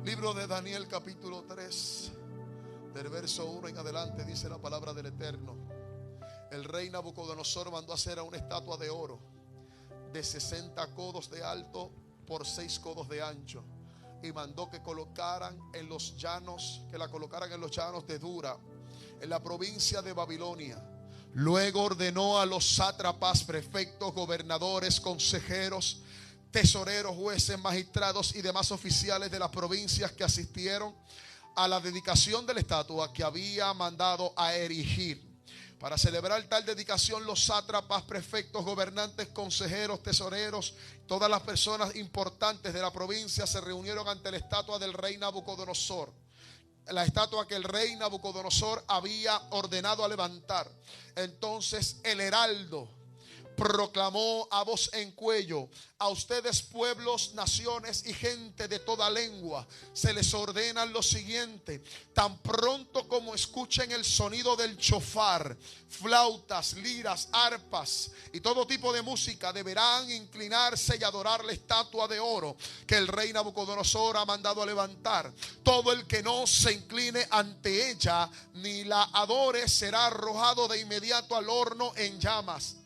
Libro de Daniel capítulo 3, del verso 1 en adelante, dice la palabra del Eterno. El rey Nabucodonosor mandó hacer a una estatua de oro de 60 codos de alto por 6 codos de ancho, y mandó que la colocaran en los llanos de Dura, en la provincia de Babilonia. Luego ordenó a los sátrapas, prefectos, gobernadores, consejeros, tesoreros, jueces, magistrados y demás oficiales de las provincias que asistieron a la dedicación de la estatua que había mandado a erigir. Para celebrar tal dedicación, los sátrapas, prefectos, gobernantes, consejeros, tesoreros, todas las personas importantes de la provincia se reunieron ante la estatua del rey Nabucodonosor. La estatua que el rey Nabucodonosor había ordenado a levantar. Entonces el heraldo proclamó a voz en cuello: a ustedes, pueblos, naciones y gente de toda lengua, se les ordena lo siguiente: tan pronto como escuchen el sonido del chofar, flautas, liras, arpas y todo tipo de música, deberán inclinarse y adorar la estatua de oro que el rey Nabucodonosor ha mandado a levantar. Todo el que no se incline ante ella ni la adore será arrojado de inmediato al horno en llamas.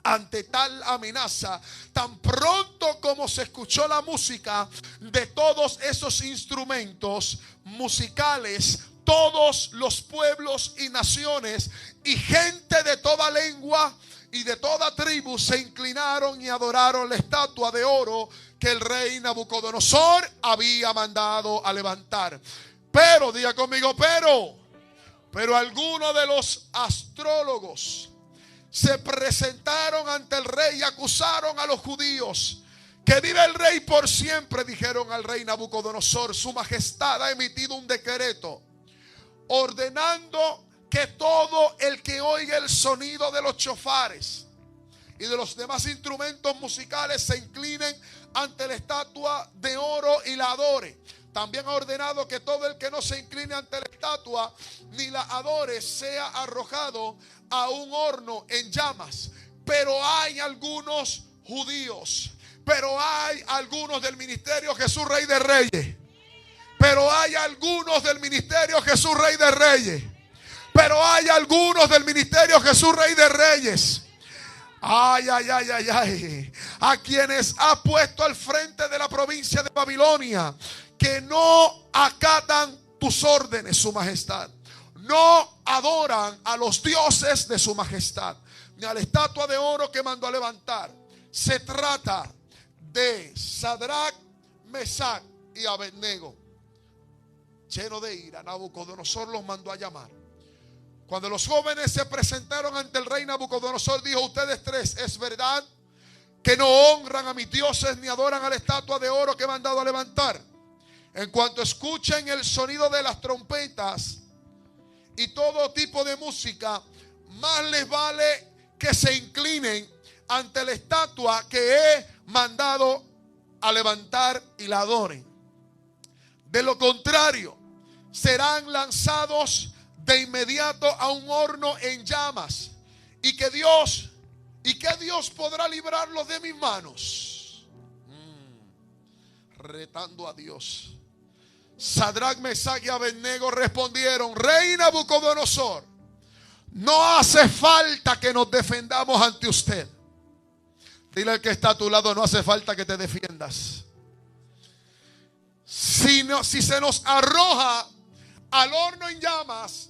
Ante tal amenaza, tan pronto como se escuchó la música de todos esos instrumentos musicales, todos los pueblos y naciones y gente de toda lengua y de toda tribu se inclinaron y adoraron la estatua de oro que el rey Nabucodonosor había mandado a levantar. Pero, diga conmigo, pero algunos de los astrólogos se presentaron ante el rey y acusaron a los judíos. Que vive el rey por siempre, dijeron al rey Nabucodonosor. Su majestad ha emitido un decreto ordenando que todo el que oiga el sonido de los chofares y de los demás instrumentos musicales se inclinen ante la estatua de oro y la adore. También ha ordenado que todo el que no se incline ante la estatua ni la adore sea arrojado a un horno en llamas. Pero hay algunos judíos, pero hay algunos del ministerio Jesús Rey de Reyes, pero hay algunos del ministerio Jesús Rey de Reyes, pero hay algunos del ministerio Jesús Rey de Reyes. Ay, a quienes ha puesto al frente de la provincia de Babilonia, que no acatan tus órdenes, su majestad. No adoran a los dioses de su majestad, ni a la estatua de oro que mandó a levantar. Se trata de Sadrach, Mesach y Abednego. Lleno de ira, Nabucodonosor los mandó a llamar. Cuando los jóvenes se presentaron ante el rey, Nabucodonosor dijo: ustedes tres, ¿es verdad que no honran a mis dioses ni adoran a la estatua de oro que he mandado a levantar? En cuanto escuchen el sonido de las trompetas y todo tipo de música, más les vale que se inclinen ante la estatua que he mandado a levantar y la adoren. De lo contrario, serán lanzados de inmediato a un horno en llamas. ¿Y qué Dios podrá librarlos de mis manos? Retando a Dios. Sadrach, Mesach y Abednego respondieron: rey Nabucodonosor, no hace falta que nos defendamos ante usted. Dile al que está a tu lado: no hace falta que te defiendas. Si se nos arroja al horno en llamas,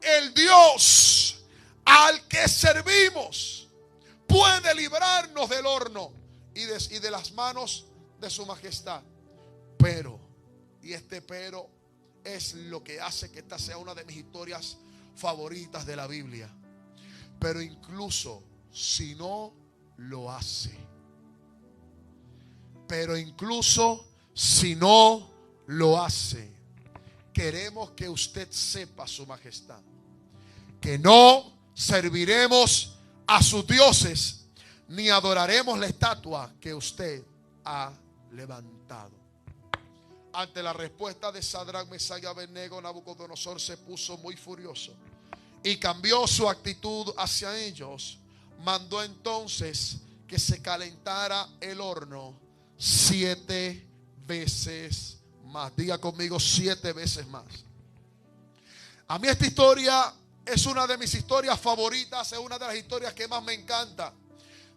el Dios al que servimos puede librarnos del horno y de las manos de su majestad. Pero, y este pero es lo que hace que esta sea una de mis historias favoritas de la Biblia. Pero incluso si no lo hace, queremos que usted sepa, su majestad, que no serviremos a sus dioses ni adoraremos la estatua que usted ha levantado. Ante la respuesta de Sadrach, Mesach y Abednego, Nabucodonosor se puso muy furioso y cambió su actitud hacia ellos. Mandó entonces que se calentara el horno 7 veces más. Diga conmigo 7 veces más. A mí esta historia es una de mis historias favoritas, es una de las historias que más me encanta.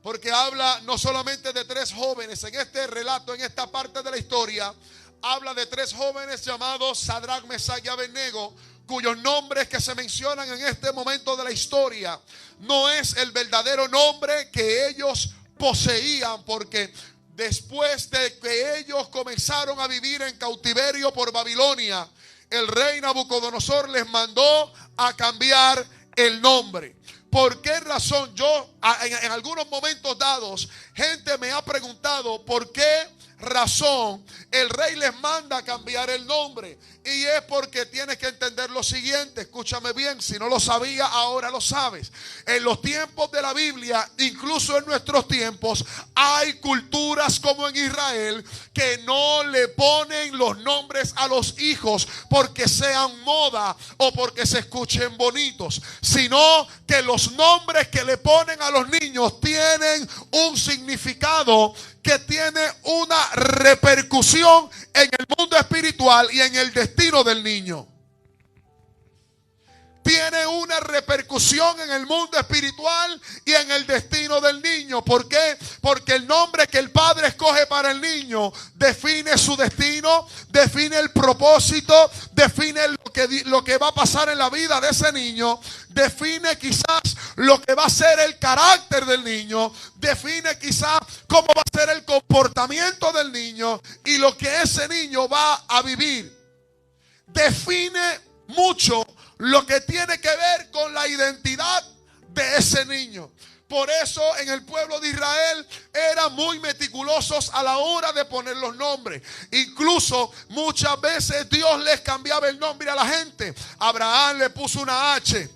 Porque habla no solamente de 3 jóvenes, en este relato, en esta parte de la historia, habla de 3 jóvenes llamados Sadrach, Mesach y Abednego, cuyos nombres que se mencionan en este momento de la historia no es el verdadero nombre que ellos poseían, porque después de que ellos comenzaron a vivir en cautiverio por Babilonia, el rey Nabucodonosor les mandó a cambiar el nombre. ¿Por qué razón? En algunos momentos dados, gente me ha preguntado por qué razón el rey les manda a cambiar el nombre. Y es porque tienes que entender lo siguiente. Escúchame bien, si no lo sabía, ahora lo sabes. En los tiempos de la Biblia, incluso en nuestros tiempos, hay culturas como en Israel que no le ponen los nombres a los hijos porque sean moda o porque se escuchen bonitos, sino que los nombres que le ponen a los niños tienen un significado, que tiene una repercusión en el mundo espiritual y en el destino del niño. Tiene una repercusión en el mundo espiritual y en el destino del niño. ¿Por qué? Porque el nombre que el padre escoge para el niño define su destino, define el propósito, define lo que va a pasar en la vida de ese niño, define quizás lo que va a ser el carácter del niño, define quizás cómo va a ser el comportamiento del niño y lo que ese niño va a vivir. Define mucho lo que tiene que ver con la identidad de ese niño. Por eso en el pueblo de Israel eran muy meticulosos a la hora de poner los nombres. Incluso muchas veces Dios les cambiaba el nombre a la gente. Abraham le puso una H.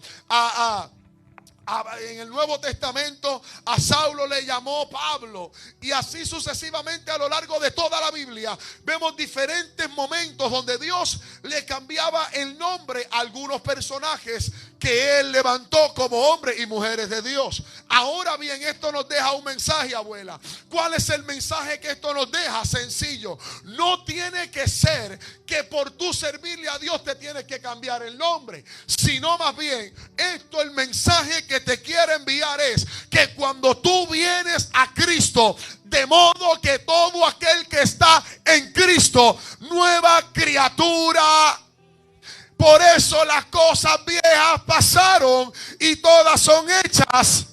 En el Nuevo Testamento a Saulo le llamó Pablo, y así sucesivamente a lo largo de toda la Biblia vemos diferentes momentos donde Dios le cambiaba el nombre a algunos personajes que Él levantó como hombres y mujeres de Dios. Ahora bien, esto nos deja un mensaje, abuela. ¿Cuál es el mensaje que esto nos deja? Sencillo. No tiene que ser que por tú servirle a Dios te tienes que cambiar el nombre, sino más bien, el mensaje que te quiere enviar es que cuando tú vienes a Cristo, de modo que todo aquel que está en Cristo, nueva criatura. Por eso las cosas viejas pasaron y todas son hechas.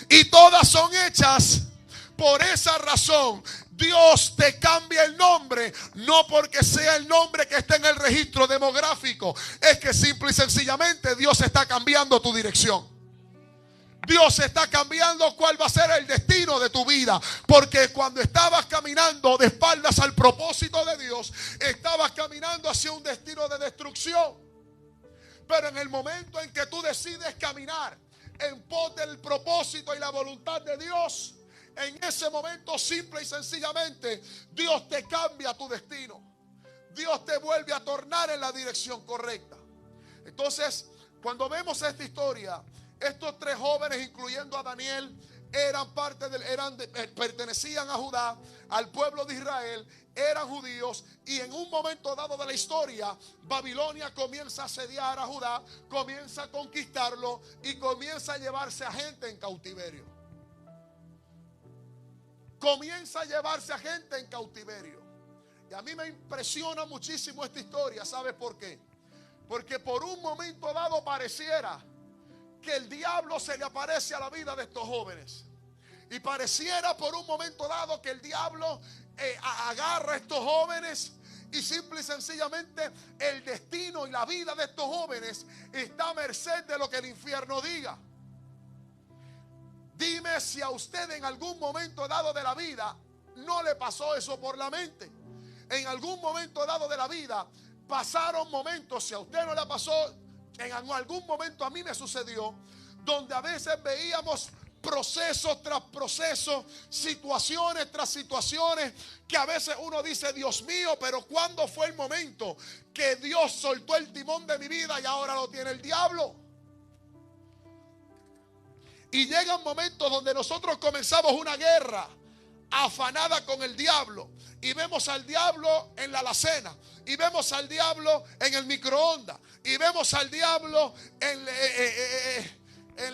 Y todas son hechas. Por esa razón Dios te cambia el nombre, no porque sea el nombre que está en el registro demográfico. Es que simple y sencillamente Dios está cambiando tu dirección. Dios está cambiando cuál va a ser el destino de tu vida. Porque cuando estabas caminando de espaldas al propósito de Dios, estabas caminando hacia un destino de destrucción. Pero en el momento en que tú decides caminar en pos del propósito y la voluntad de Dios, en ese momento simple y sencillamente Dios te cambia tu destino. Dios te vuelve a tornar en la dirección correcta. Entonces, cuando vemos esta historia, estos 3 jóvenes, incluyendo a Daniel, pertenecían a Judá, al pueblo de Israel, eran judíos, y en un momento dado de la historia, Babilonia comienza a asediar a Judá, comienza a conquistarlo y comienza a llevarse a gente en cautiverio. Comienza a llevarse a gente en cautiverio. Y a mí me impresiona muchísimo esta historia. ¿Sabes por qué? Porque por un momento dado pareciera que el diablo se le aparece a la vida de estos jóvenes. Y pareciera por un momento dado que el diablo agarra a estos jóvenes y simple y sencillamente el destino y la vida de estos jóvenes está a merced de lo que el infierno diga. Dime si a usted en algún momento dado de la vida no le pasó eso por la mente. En algún momento dado de la vida pasaron momentos, si a usted no le pasó, en algún momento a mí me sucedió, donde a veces veíamos procesos tras procesos, situaciones tras situaciones, que a veces uno dice, Dios mío, pero ¿cuándo fue el momento que Dios soltó el timón de mi vida y ahora lo tiene el diablo? Y llegan momentos donde nosotros comenzamos una guerra afanada con el diablo. Y vemos al diablo en la alacena. Y vemos al diablo en el microondas. Y vemos al diablo en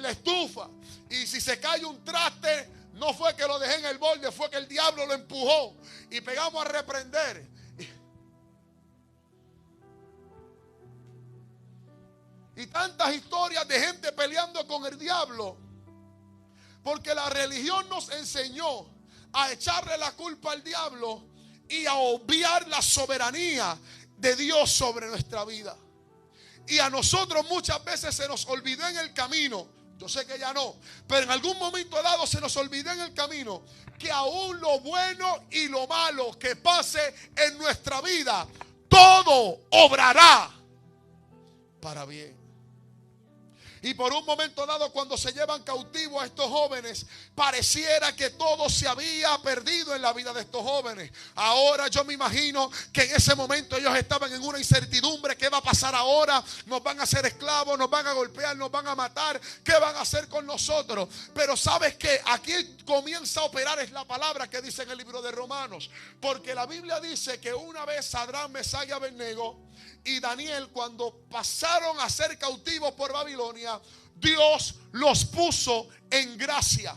la estufa. Y si se cae un traste, no fue que lo dejé en el borde, fue que el diablo lo empujó. Y pegamos a reprender. Y tantas historias de gente peleando con el diablo. Porque la religión nos enseñó a echarle la culpa al diablo y a obviar la soberanía de Dios sobre nuestra vida. Y a nosotros muchas veces se nos olvidó en el camino. Yo sé que ya no, pero en algún momento dado se nos olvidó en el camino que aún lo bueno y lo malo que pase en nuestra vida, todo obrará para bien. Y por un momento dado, cuando se llevan cautivos a estos jóvenes, pareciera que todo se había perdido en la vida de estos jóvenes. Ahora yo me imagino que en ese momento ellos estaban en una incertidumbre. ¿Qué va a pasar ahora? Nos van a hacer esclavos, nos van a golpear, nos van a matar. ¿Qué van a hacer con nosotros? Pero ¿sabes qué? Aquí comienza a operar es la palabra que dice en el libro de Romanos. Porque la Biblia dice que una vez Sadrach, Mesach y Abednego y Daniel, cuando pasaron a ser cautivos por Babilonia, Dios los puso en gracia.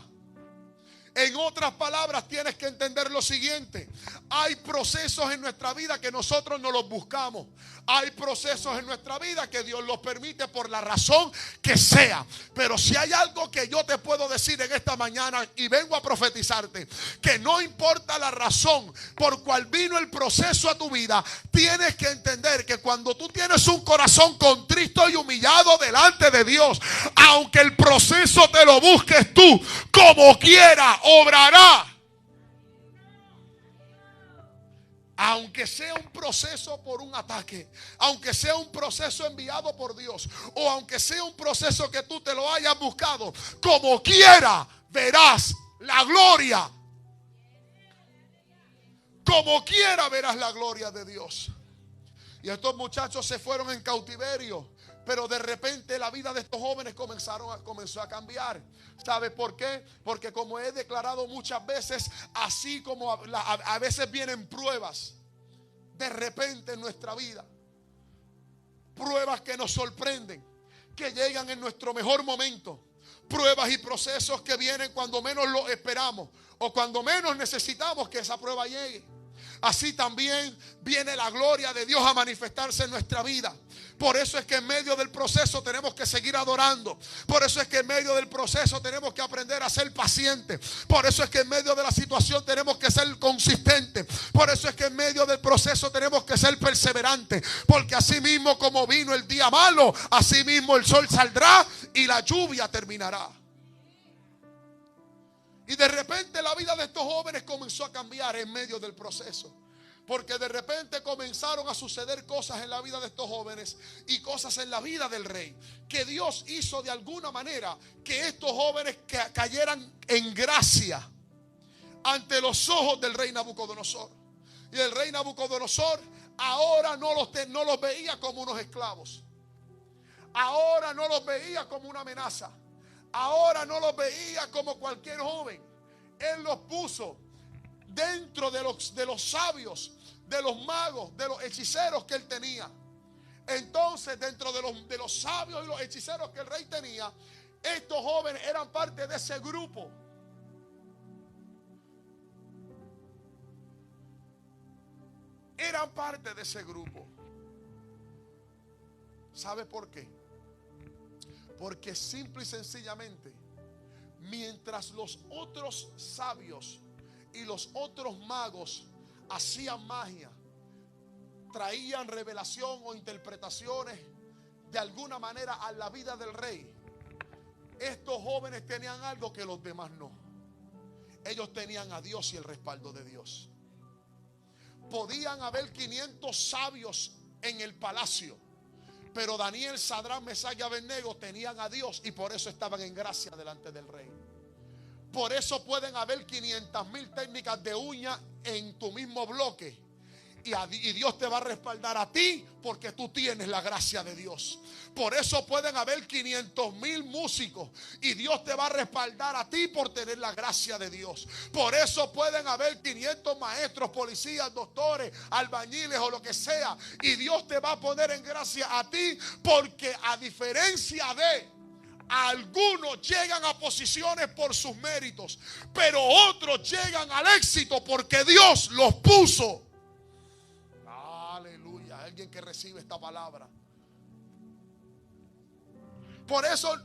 En otras palabras, tienes que entender lo siguiente: hay procesos en nuestra vida que nosotros no los buscamos. Hay procesos en nuestra vida que Dios los permite por la razón que sea. Pero si hay algo que yo te puedo decir en esta mañana, y vengo a profetizarte, que no importa la razón por cual vino el proceso a tu vida, tienes que entender que cuando tú tienes un corazón contrito y humillado delante de Dios, aunque el proceso te lo busques tú, como quiera obrará. Aunque sea un proceso por un ataque, aunque sea un proceso enviado por Dios, o aunque sea un proceso que tú te lo hayas buscado, como quiera verás la gloria. Como quiera verás la gloria de Dios. Y estos muchachos se fueron en cautiverio, pero de repente la vida de estos jóvenes comenzó a cambiar. ¿Sabe por qué? Porque como he declarado muchas veces, así como a veces vienen pruebas de repente en nuestra vida, pruebas que nos sorprenden, que llegan en nuestro mejor momento, pruebas y procesos que vienen cuando menos lo esperamos o cuando menos necesitamos que esa prueba llegue. Así también viene la gloria de Dios a manifestarse en nuestra vida. Por eso es que en medio del proceso tenemos que seguir adorando. Por eso es que en medio del proceso tenemos que aprender a ser pacientes. Por eso es que en medio de la situación tenemos que ser consistentes. Por eso es que en medio del proceso tenemos que ser perseverantes. Porque así mismo como vino el día malo, así mismo el sol saldrá y la lluvia terminará. Y de repente la vida de estos jóvenes comenzó a cambiar en medio del proceso. Porque de repente comenzaron a suceder cosas en la vida de estos jóvenes y cosas en la vida del rey. Que Dios hizo de alguna manera que estos jóvenes cayeran en gracia ante los ojos del rey Nabucodonosor. Y el rey Nabucodonosor ahora no los veía como unos esclavos. Ahora no los veía como una amenaza. Ahora no los veía como cualquier joven. Él los puso dentro de los sabios, de los magos, de los hechiceros que él tenía. Entonces, dentro de los sabios y los hechiceros que el rey tenía, estos jóvenes eran parte de ese grupo. Eran parte de ese grupo. ¿Sabe por qué? Porque simple y sencillamente, mientras los otros sabios y los otros magos hacían magia, traían revelación o interpretaciones de alguna manera a la vida del rey, estos jóvenes tenían algo que los demás no. Ellos tenían a Dios y el respaldo de Dios. Podían haber 500 sabios en el palacio, pero Daniel, Sadrach, Mesach y Abednego tenían a Dios y por eso estaban en gracia delante del rey. Por eso pueden haber 500,000 técnicas de uña en tu mismo bloque y Dios te va a respaldar a ti porque tú tienes la gracia de Dios. Por eso pueden haber 500,000 músicos y Dios te va a respaldar a ti por tener la gracia de Dios. Por eso pueden haber 500 maestros, policías, doctores, albañiles o lo que sea, y Dios te va a poner en gracia a ti, porque a diferencia de algunos llegan a posiciones por sus méritos, pero otros llegan al éxito porque Dios los puso. Aleluya. Alguien que recibe esta palabra. Por eso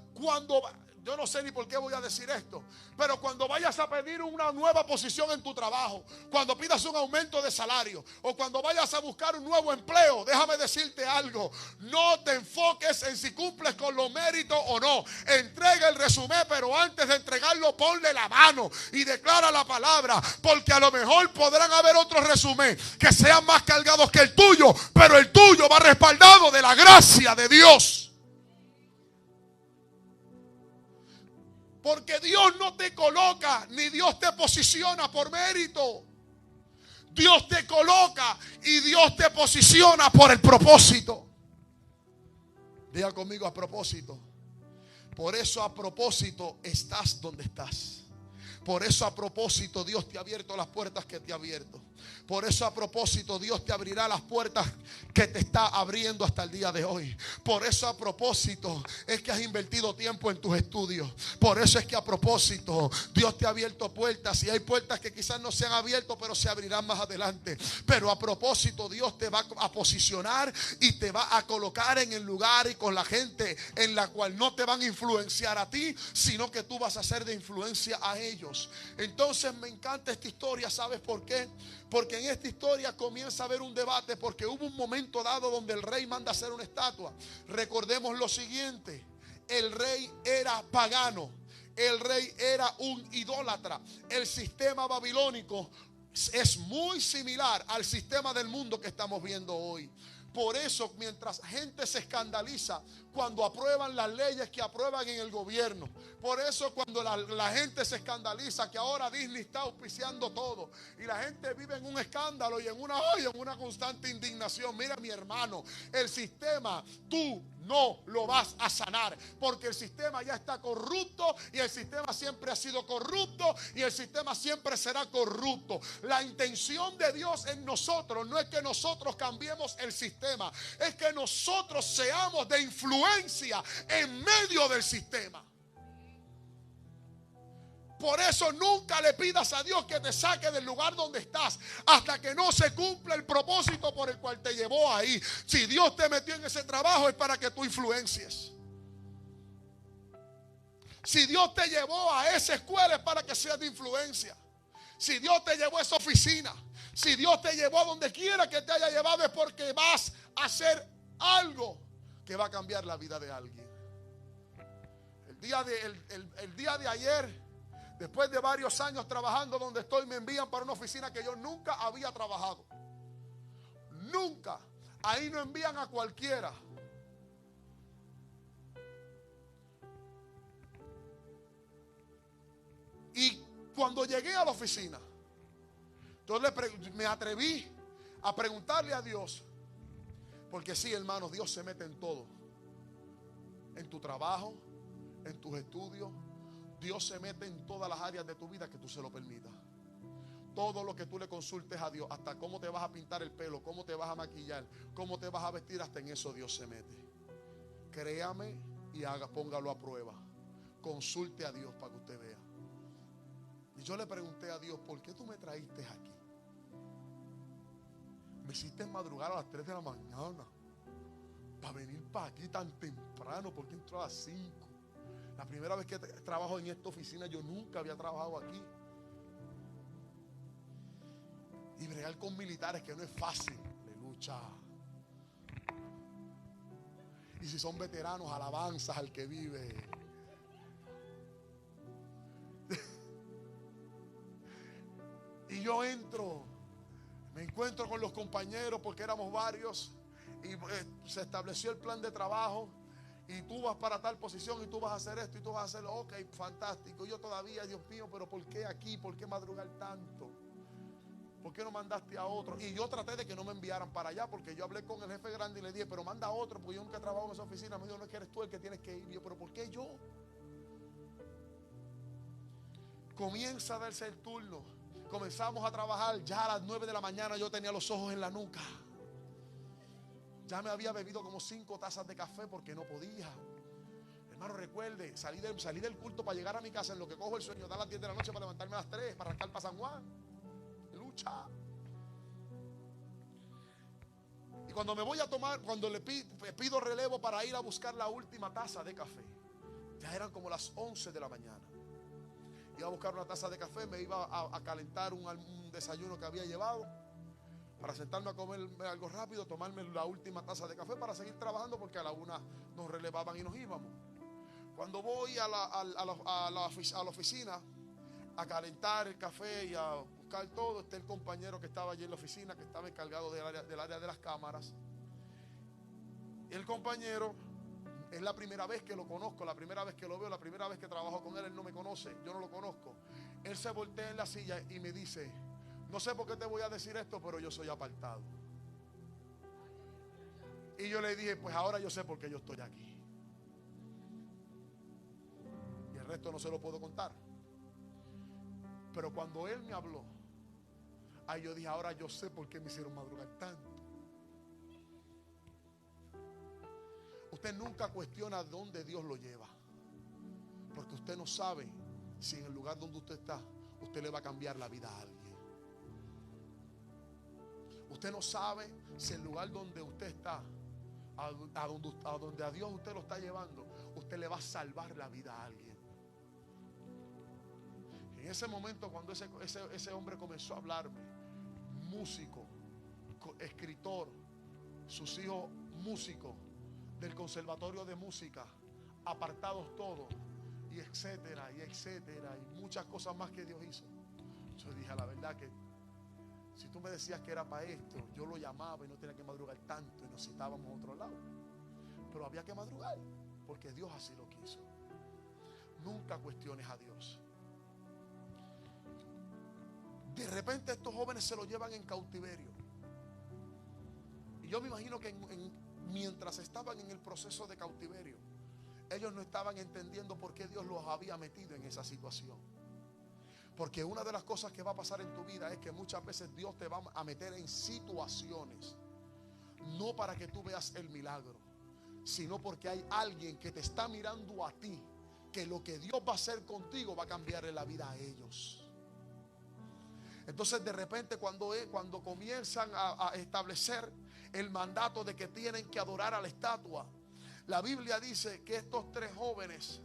yo no sé ni por qué voy a decir esto, pero cuando vayas a pedir una nueva posición en tu trabajo, cuando pidas un aumento de salario o cuando vayas a buscar un nuevo empleo, déjame decirte algo: no te enfoques en si cumples con los méritos o no. Entrega el resumen, pero antes de entregarlo ponle la mano y declara la palabra, porque a lo mejor podrán haber otros resúmenes que sean más cargados que el tuyo, pero el tuyo va respaldado de la gracia de Dios. Porque Dios no te coloca ni Dios te posiciona por mérito. Dios te coloca y Dios te posiciona por el propósito. Diga conmigo: a propósito. Por eso a propósito estás donde estás. Por eso a propósito Dios te ha abierto las puertas que te ha abierto. Por eso a propósito Dios te abrirá las puertas que te está abriendo hasta el día de hoy. Por eso a propósito es que has invertido tiempo en tus estudios. Por eso es que a propósito Dios te ha abierto puertas. Y hay puertas que quizás no se han abierto, pero se abrirán más adelante. Pero a propósito Dios te va a posicionar y te va a colocar en el lugar y con la gente en la cual no te van a influenciar a ti, sino que tú vas a ser de influencia a ellos. Entonces me encanta esta historia. ¿Sabes por qué? Porque en esta historia comienza a haber un debate, porque hubo un momento dado donde el rey manda hacer una estatua. Recordemos lo siguiente: el rey era pagano, el rey era un idólatra. El sistema babilónico es muy similar al sistema del mundo que estamos viendo hoy. Por eso, mientras gente se escandaliza cuando aprueban las leyes que aprueban en el gobierno, por eso cuando la gente se escandaliza que ahora Disney está auspiciando todo y la gente vive en un escándalo y en una constante indignación. Mira, mi hermano, el sistema tú no lo vas a sanar, porque el sistema ya está corrupto y el sistema siempre ha sido corrupto y el sistema siempre será corrupto. La intención de Dios en nosotros no es que nosotros cambiemos el sistema, es que nosotros seamos de influencia en medio del sistema. Por eso nunca le pidas a Dios que te saque del lugar donde estás hasta que no se cumpla el propósito por el cual te llevó ahí. Si Dios te metió en ese trabajo es para que tú influencies. Si Dios te llevó a esa escuela es para que seas de influencia. Si Dios te llevó a esa oficina, si Dios te llevó a donde quiera que te haya llevado, es porque vas a hacer algo que va a cambiar la vida de alguien. El día de ayer, después de varios años trabajando donde estoy, me envían para una oficina que yo nunca había trabajado. Nunca. Ahí no envían a cualquiera. Y cuando llegué a la oficina, entonces me atreví a preguntarle a Dios. Porque sí, hermanos, Dios se mete en todo. En tu trabajo, en tus estudios. Dios se mete en todas las áreas de tu vida que tú se lo permitas. Todo lo que tú le consultes a Dios, hasta cómo te vas a pintar el pelo, cómo te vas a maquillar, cómo te vas a vestir, hasta en eso Dios se mete. Créame y póngalo a prueba. Consulte a Dios para que usted vea. Y yo le pregunté a Dios: ¿por qué tú me traíste aquí? Me hiciste madrugar a las 3 de la mañana para venir para aquí tan temprano. ¿Por qué entró a las 5? La primera vez que trabajo en esta oficina, yo nunca había trabajado aquí. Y bregar con militares, que no es fácil. Aleluya. Y si son veteranos, alabanzas al que vive. Y yo me encuentro con los compañeros, porque éramos varios, y se estableció el plan de trabajo. Y tú vas para tal posición y tú vas a hacer esto y tú vas a hacerlo. Ok, fantástico. Yo todavía, Dios mío, pero ¿por qué aquí? ¿Por qué madrugar tanto? ¿por qué no mandaste a otro? Y yo traté de que no me enviaran para allá, porque yo hablé con el jefe grande y le dije, pero manda a otro, porque yo nunca he trabajado en esa oficina. Me dijo, no es que eres tú el que tienes que ir. Y yo, pero ¿por qué yo? Comienza a darse el turno. Comenzamos a trabajar. Ya a las 9 de la mañana yo tenía los ojos en la nuca. Ya me había bebido como 5 tazas de café porque no podía. Hermano, recuerde, salí del culto para llegar a mi casa en lo que cojo el sueño, da las 10 de la noche para levantarme a las 3, para arrancar para San Juan. Lucha. Y cuando me voy a tomar, cuando le pido relevo para ir a buscar la última taza de café, ya eran como las 11 de la mañana. Iba a buscar una taza de café, me iba a calentar un desayuno que había llevado, para sentarme a comer algo rápido, tomarme la última taza de café para seguir trabajando, porque a la 1 nos relevaban y nos íbamos. Cuando voy a la oficina a calentar el café y a buscar todo, está el compañero que estaba allí en la oficina, que estaba encargado del área de las cámaras. El compañero, es la primera vez que lo conozco, la primera vez que lo veo, la primera vez que trabajo con él. Él no me conoce, yo no lo conozco. Él se voltea en la silla y me dice, no sé por qué te voy a decir esto, pero yo soy apartado. Y yo le dije, pues ahora yo sé por qué yo estoy aquí. Y el resto no se lo puedo contar. Pero cuando él me habló, ahí yo dije, ahora yo sé por qué me hicieron madrugar tanto. Usted nunca cuestiona dónde Dios lo lleva, porque usted no sabe si en el lugar donde usted está, usted le va a cambiar la vida a alguien. Usted no sabe si el lugar donde usted está, a donde a Dios usted lo está llevando, usted le va a salvar la vida a alguien. En ese momento, cuando ese hombre comenzó a hablarme, músico, escritor, sus hijos músicos del conservatorio de música, apartados todos, y etcétera, y muchas cosas más que Dios hizo. Yo dije, a la verdad que si tú me decías que era para esto, yo lo llamaba y no tenía que madrugar tanto y nos citábamos a otro lado. Pero había que madrugar, porque Dios así lo quiso. Nunca cuestiones a Dios. De repente estos jóvenes se lo llevan en cautiverio. Y yo me imagino que mientras estaban en el proceso de cautiverio, ellos no estaban entendiendo por qué Dios los había metido en esa situación. Porque una de las cosas que va a pasar en tu vida es que muchas veces Dios te va a meter en situaciones, no para que tú veas el milagro, sino porque hay alguien que te está mirando a ti, que lo que Dios va a hacer contigo va a cambiarle la vida a ellos. Entonces de repente cuando comienzan a establecer el mandato de que tienen que adorar a la estatua, la Biblia dice que estos 3 jóvenes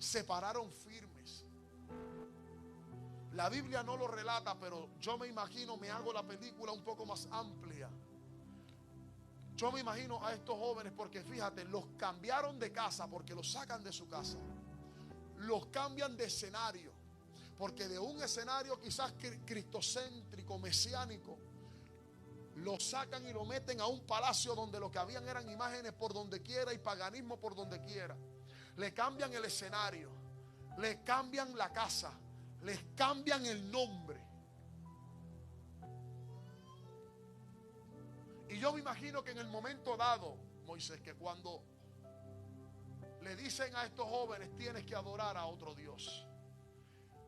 se pararon firmes. La Biblia no lo relata, pero yo me imagino, me hago la película un poco más amplia. Yo me imagino a estos jóvenes, porque fíjate, los cambiaron de casa, porque los sacan de su casa. Los cambian de escenario, porque de un escenario quizás cristocéntrico, mesiánico, lo sacan y lo meten a un palacio donde lo que habían eran imágenes por donde quiera y paganismo por donde quiera. Le cambian el escenario, le cambian la casa, les cambian el nombre. Y yo me imagino que en el momento dado, Moisés, que cuando le dicen a estos jóvenes, tienes que adorar a otro Dios,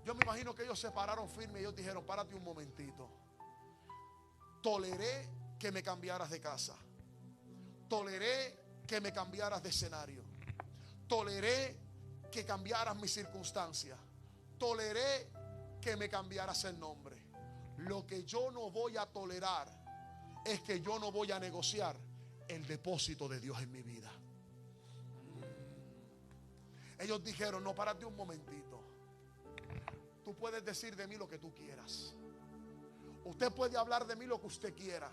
yo me imagino que ellos se pararon firmes y ellos dijeron, párate un momentito. Toleré que me cambiaras de casa. Toleré que me cambiaras de escenario. Toleré que cambiaras mis circunstancias. Toleré que me cambiaras el nombre. Lo que yo no voy a tolerar es que yo no voy a negociar el depósito de Dios en mi vida. Ellos dijeron, no, párate un momentito. Tú puedes decir de mí lo que tú quieras. Usted puede hablar de mí lo que usted quiera.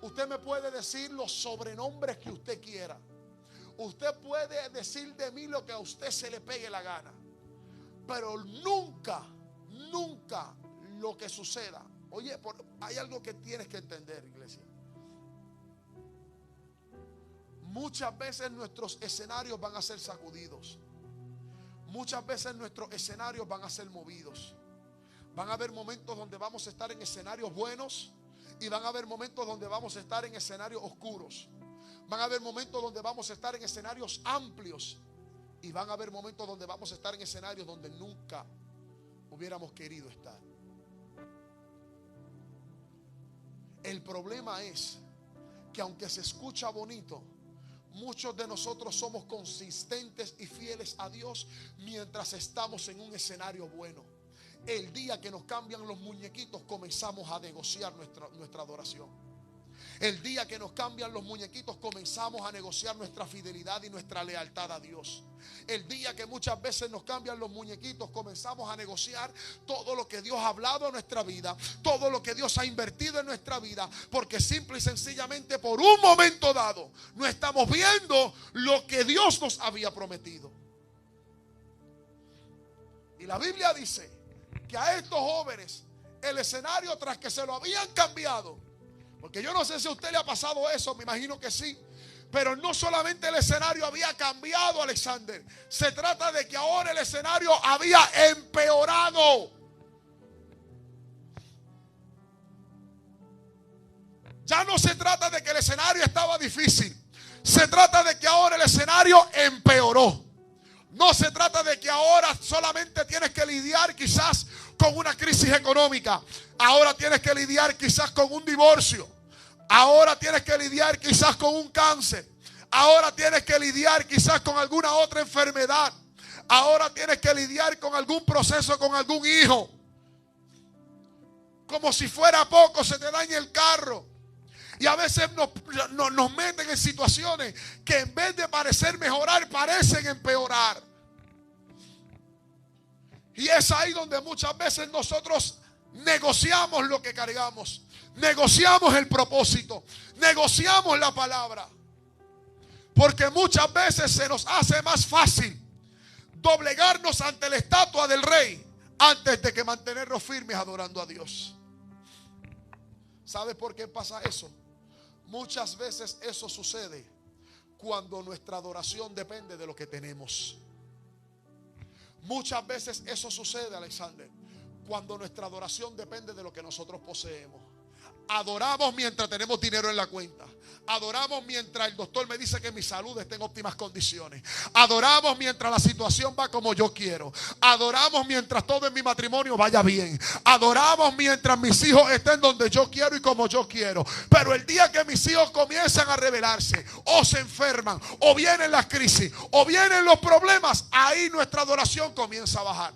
Usted me puede decir los sobrenombres que usted quiera. Usted puede decir de mí lo que a usted se le pegue la gana. Pero nunca lo que suceda. Oye, hay algo que tienes que entender, iglesia. Muchas veces nuestros escenarios van a ser sacudidos. Muchas veces nuestros escenarios van a ser movidos. Van a haber momentos donde vamos a estar en escenarios buenos y van a haber momentos donde vamos a estar en escenarios oscuros. Van a haber momentos donde vamos a estar en escenarios amplios y van a haber momentos donde vamos a estar en escenarios donde nunca hubiéramos querido estar. El problema es que aunque se escucha bonito, muchos de nosotros somos consistentes y fieles a Dios mientras estamos en un escenario bueno. El día que nos cambian los muñequitos, comenzamos a negociar nuestra adoración. El día que nos cambian los muñequitos, comenzamos a negociar nuestra fidelidad y nuestra lealtad a Dios. El día que muchas veces nos cambian los muñequitos, comenzamos a negociar todo lo que Dios ha hablado en nuestra vida, todo lo que Dios ha invertido en nuestra vida, porque simple y sencillamente por un momento dado no estamos viendo lo que Dios nos había prometido. Y la Biblia dice que a estos jóvenes el escenario, tras que se lo habían cambiado, porque yo no sé si a usted le ha pasado eso, me imagino que sí, pero no solamente el escenario había cambiado, Alexander, se trata de que ahora el escenario había empeorado. Ya no se trata de que el escenario estaba difícil, se trata de que ahora el escenario empeoró. No se trata de que ahora solamente tienes que lidiar quizás con una crisis económica. Ahora tienes que lidiar quizás con un divorcio. Ahora tienes que lidiar quizás con un cáncer. Ahora tienes que lidiar quizás con alguna otra enfermedad. Ahora tienes que lidiar con algún proceso, con algún hijo. Como si fuera poco, se te daña el carro. Y a veces nos meten en situaciones que en vez de parecer mejorar, parecen empeorar. Y es ahí donde muchas veces nosotros negociamos lo que cargamos, negociamos el propósito, negociamos la palabra. Porque muchas veces se nos hace más fácil doblegarnos ante la estatua del rey antes de que mantenernos firmes adorando a Dios. ¿Sabe por qué pasa eso? Muchas veces eso sucede cuando nuestra adoración depende de lo que tenemos. Muchas veces eso sucede, Alexander, cuando nuestra adoración depende de lo que nosotros poseemos. Adoramos mientras tenemos dinero en la cuenta. Adoramos mientras el doctor me dice que mi salud está en óptimas condiciones. Adoramos mientras la situación va como yo quiero. Adoramos mientras todo en mi matrimonio vaya bien. Adoramos mientras mis hijos estén donde yo quiero y como yo quiero. Pero el día que mis hijos comienzan a rebelarse, o se enferman, o vienen las crisis, o vienen los problemas, ahí nuestra adoración comienza a bajar.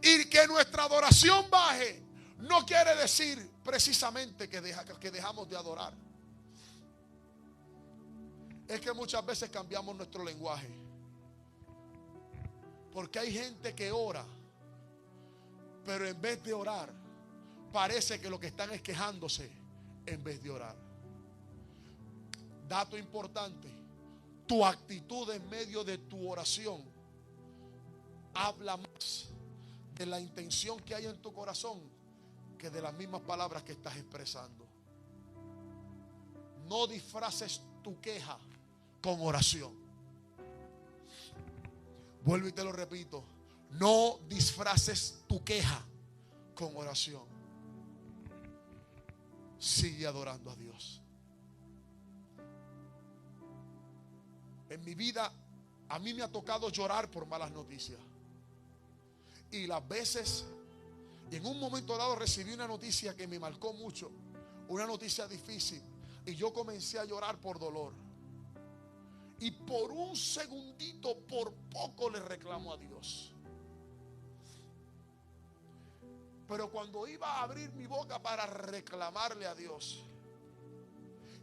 Y que nuestra adoración baje no quiere decir precisamente que dejamos de adorar. Es que muchas veces cambiamos nuestro lenguaje. Porque hay gente que ora, pero en vez de orar, parece que lo que están es quejándose en vez de orar. Dato importante: tu actitud en medio de tu oración habla más de la intención que hay en tu corazón que de las mismas palabras que estás expresando. No disfraces tu queja con oración. Vuelvo y te lo repito: no disfraces tu queja con oración. Sigue adorando a Dios. En mi vida, a mí me ha tocado llorar por malas noticias. Y las veces, y en un momento dado recibí una noticia que me marcó mucho, una noticia difícil, y yo comencé a llorar por dolor. Y por un segundito, por poco le reclamo a Dios. Pero cuando iba a abrir mi boca para reclamarle a Dios,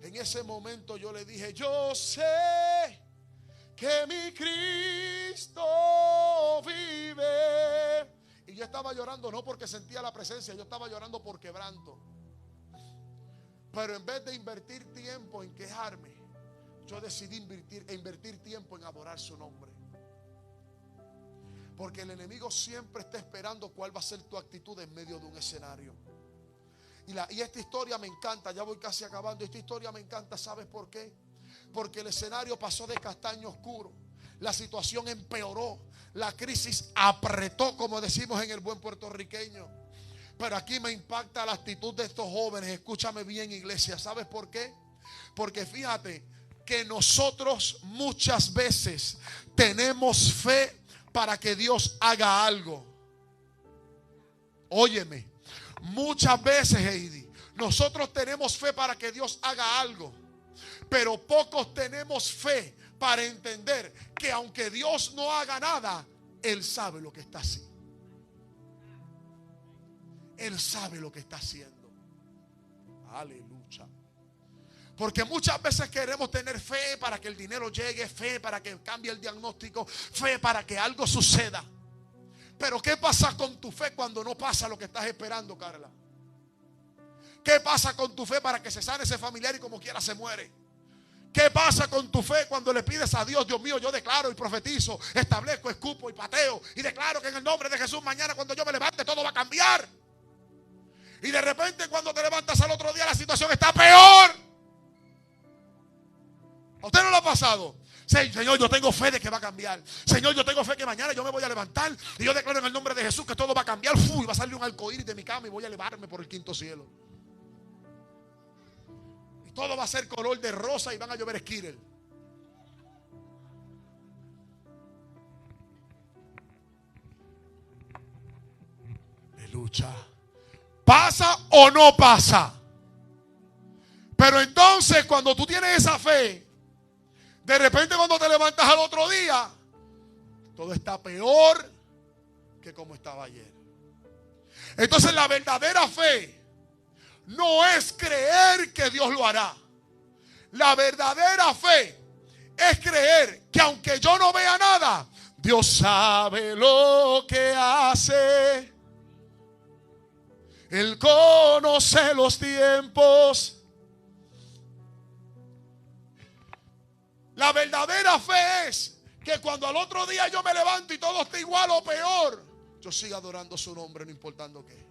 en ese momento yo le dije: yo sé que mi Cristo vive. Y yo estaba llorando no porque sentía la presencia, yo estaba llorando por quebranto. Pero en vez de invertir tiempo en quejarme, yo decidí invertir tiempo en adorar su nombre. Porque el enemigo siempre está esperando cuál va a ser tu actitud en medio de un escenario. Y esta historia me encanta, ya voy casi acabando. Esta historia me encanta, ¿sabes por qué? Porque el escenario pasó de castaño oscuro. La situación empeoró. la crisis apretó, como decimos en el buen puertorriqueño. Pero aquí me impacta la actitud de estos jóvenes. Escúchame bien, iglesia. ¿Sabes por qué? Porque fíjate que nosotros muchas veces tenemos fe para que Dios haga algo. Óyeme, muchas veces, Heidi, nosotros tenemos fe para que Dios haga algo, pero pocos tenemos fe para entender que aunque Dios no haga nada, Él sabe lo que está haciendo. Él sabe lo que está haciendo. Aleluya. Porque muchas veces queremos tener fe para que el dinero llegue, fe para que cambie el diagnóstico, fe para que algo suceda. Pero ¿qué pasa con tu fe cuando no pasa lo que estás esperando, Carla? ¿Qué pasa con tu fe para que se sane ese familiar y como quiera se muere? ¿Qué pasa con tu fe cuando le pides a Dios, Dios mío, yo declaro y profetizo, establezco, escupo y pateo y declaro que en el nombre de Jesús mañana cuando yo me levante todo va a cambiar? Y de repente cuando te levantas al otro día la situación está peor. ¿A usted no lo ha pasado? Señor, yo tengo fe de que va a cambiar. Señor, yo tengo fe que mañana yo me voy a levantar y yo declaro en el nombre de Jesús que todo va a cambiar. Y va a salir un arcoíris de mi cama y voy a elevarme por el quinto cielo. Y todo va a ser color de rosa y van a llover esquirel. De lucha. ¿Pasa o no pasa? Pero entonces cuando tú tienes esa fe, de repente cuando te levantas al otro día, todo está peor que como estaba ayer. Entonces la verdadera fe no es creer que Dios lo hará. La verdadera fe es creer que aunque yo no vea nada, Dios sabe lo que hace. Él conoce los tiempos. La verdadera fe es que cuando al otro día yo me levanto y todo está igual o peor, yo siga adorando su nombre no importando qué.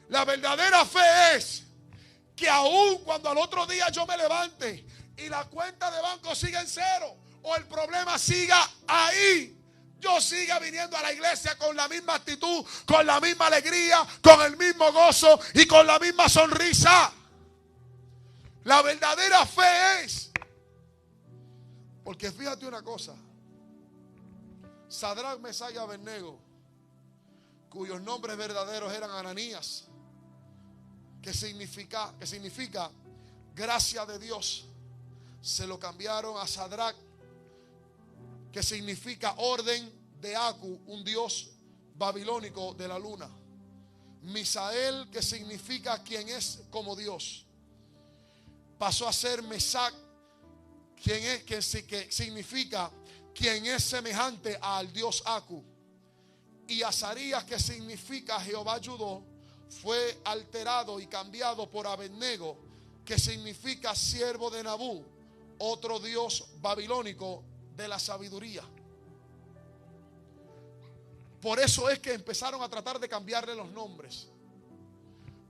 La verdadera fe es que aun cuando al otro día yo me levante y la cuenta de banco siga en cero o el problema siga ahí, yo siga viniendo a la iglesia con la misma actitud, con la misma alegría, con el mismo gozo y con la misma sonrisa. La verdadera fe es, porque fíjate una cosa, Sadrac, Mesach y Abednego, cuyos nombres verdaderos eran Ananías, que significa gracia de Dios, se lo cambiaron a Sadrac, que significa orden de Aku, un dios babilónico de la luna. Misael, que significa quien es como Dios, pasó a ser Mesach, que significa quien es semejante al dios Aku. Y Azarías, que significa Jehová ayudó, fue alterado y cambiado por Abednego, que significa siervo de Nabú, otro dios babilónico de la sabiduría. Por eso es que empezaron a tratar de cambiarle los nombres,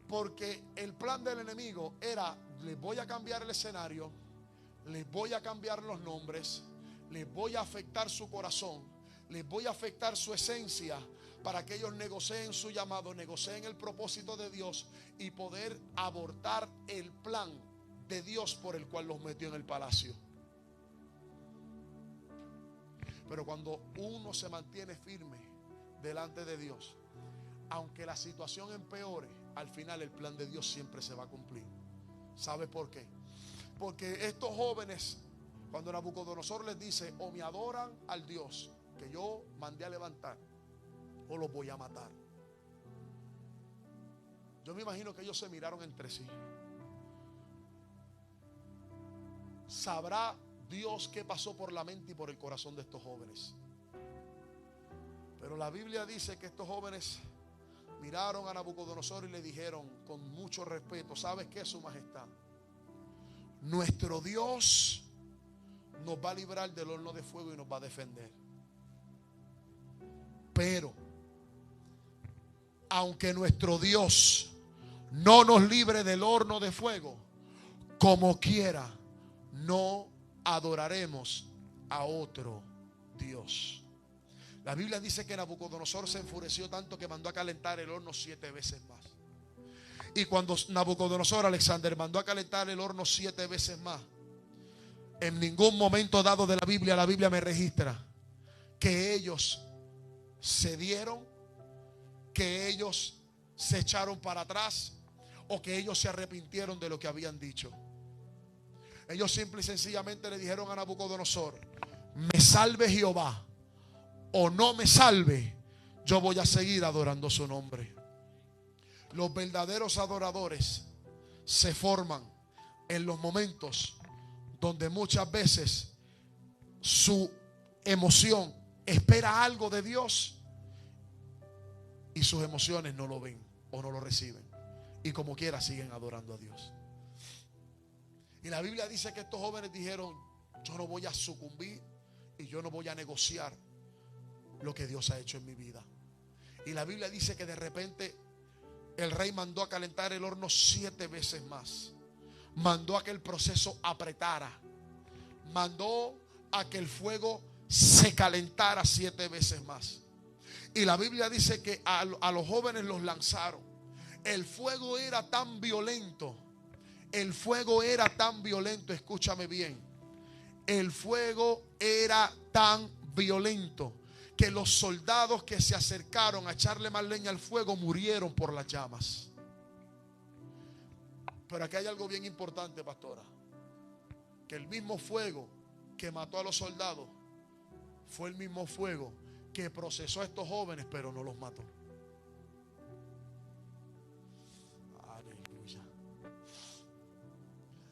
porque el plan del enemigo era: les voy a cambiar el escenario, les voy a cambiar los nombres, les voy a afectar su corazón, les voy a afectar su esencia, para que ellos negocien su llamado, negocien el propósito de Dios y poder abortar el plan de Dios por el cual los metió en el palacio. Pero cuando uno se mantiene firme delante de Dios, aunque la situación empeore, al final el plan de Dios siempre se va a cumplir. ¿Sabe por qué? Porque estos jóvenes, cuando Nabucodonosor les dice: o me adoran al Dios que yo mandé a levantar, o los voy a matar. Yo me imagino que ellos se miraron entre sí. Sabrá Dios qué pasó por la mente y por el corazón de estos jóvenes. Pero la Biblia dice que estos jóvenes miraron a Nabucodonosor y le dijeron con mucho respeto: ¿sabes qué, su majestad? Nuestro Dios nos va a librar del horno de fuego y nos va a defender. Pero aunque nuestro Dios no nos libre del horno de fuego, como quiera no adoraremos a otro Dios. La Biblia dice que Nabucodonosor se enfureció tanto que mandó a calentar el horno 7 veces más. Y cuando Nabucodonosor, Alexander, mandó a calentar el horno 7 veces más, en ningún momento dado de la Biblia me registra que ellos cedieron, que ellos se echaron para atrás o que ellos se arrepintieron de lo que habían dicho. Ellos simple y sencillamente le dijeron a Nabucodonosor: me salve Jehová o no me salve, yo voy a seguir adorando su nombre. Los verdaderos adoradores se forman en los momentos donde muchas veces su emoción espera algo de Dios y sus emociones no lo ven o no lo reciben, y como quiera siguen adorando a Dios. Y la Biblia dice que estos jóvenes dijeron: yo no voy a sucumbir y yo no voy a negociar lo que Dios ha hecho en mi vida. Y la Biblia dice que de repente el rey mandó a calentar el horno 7 veces más. Mandó a que el proceso apretara. Mandó a que el fuego se calentara 7 veces más. Y la Biblia dice que a los jóvenes los lanzaron. El fuego era tan violento. El fuego era tan violento, escúchame bien. El fuego era tan violento que los soldados que se acercaron a echarle más leña al fuego murieron por las llamas. Pero aquí hay algo bien importante, pastora: que el mismo fuego que mató a los soldados fue el mismo fuego que procesó a estos jóvenes, pero no los mató. Aleluya.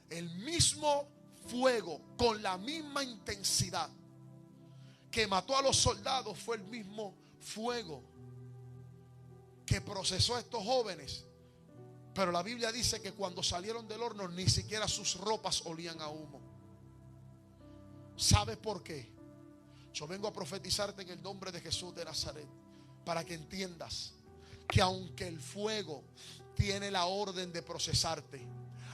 El mismo fuego, con la misma intensidad que mató a los soldados, fue el mismo fuego que procesó a estos jóvenes. Pero la Biblia dice que cuando salieron del horno ni siquiera sus ropas olían a humo. ¿Sabes por qué? Yo vengo a profetizarte en el nombre de Jesús de Nazaret, para que entiendas que aunque el fuego tiene la orden de procesarte,